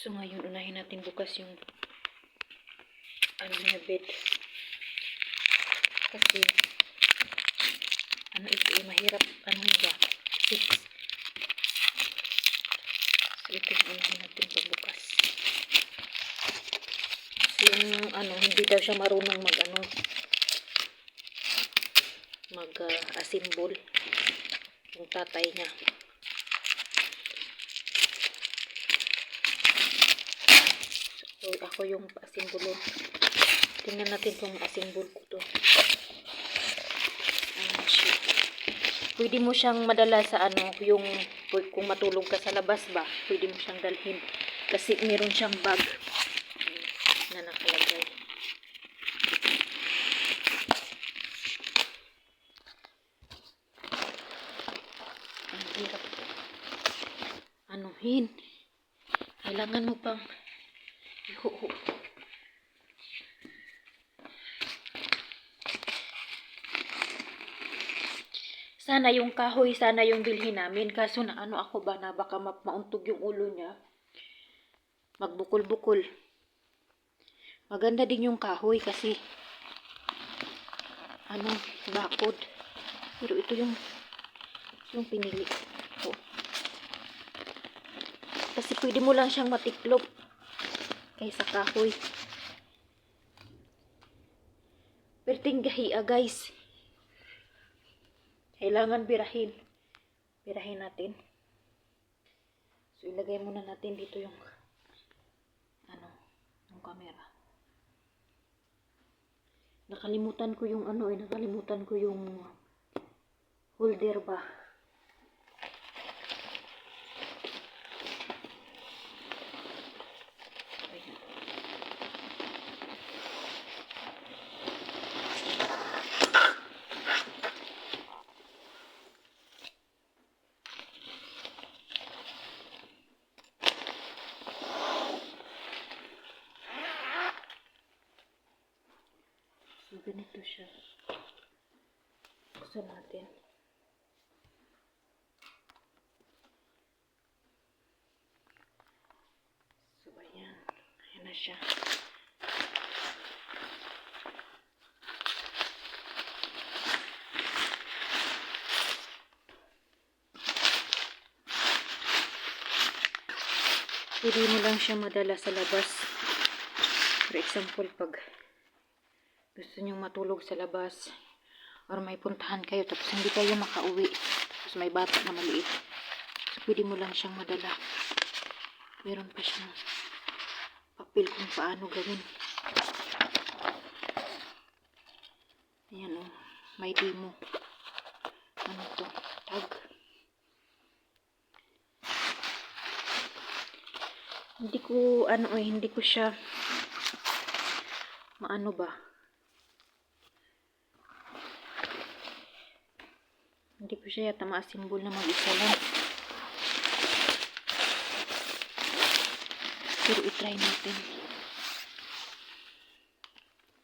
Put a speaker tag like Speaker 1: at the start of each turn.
Speaker 1: So ngayon, unahin natin bukas yung ano niya bed. Kasi ano ito mahirap ano ba? 6. So ito yung unahin natin pagbukas. Kasi yung ano, hindi daw siya marunong mag ano assemble yung tatay niya. So ako yung assemble. Tingnan natin kung assemble ko to. Pwede mo siyang madala sa ano, yung kung matulog ka sa labas ba, pwede mo siyang dalhin. Kasi meron siyang bag na nakalagay. Ang hirap. Anuhin. Kailangan mo pang ihuho. Sana yung kahoy, sana yung bilhin namin. Kaso na ano ako ba na baka mauntog yung ulo niya. Magbukol-bukol. Maganda din yung kahoy kasi ano, bakod. Pero ito yung pinili ko. Kasi pwede mo lang siyang matiklop kaysa kahoy. Pero tinggahiya guys. Kailangan birahin. Birahin natin. So, ilagay muna natin dito yung ano, yung camera. Nakalimutan ko yung ano nakalimutan ko yung holder ba. Ayan. So, ganito siya. Buksan natin. So, ayan. Ayan na siya. Pwede mo lang siya madala sa labas. For example, pag gusto nyo matulog sa labas or may puntahan kayo tapos hindi kayo makauwi tapos may bata na maliit, so pwede mo lang siyang madala. Meron pa siyang papel kung paano gawin. Ayan o, may demo. Ano to? Tag. Hindi ko siya maano ba, hindi ko siya yata ma-assemble na mag-isa lang. Pero i-try natin.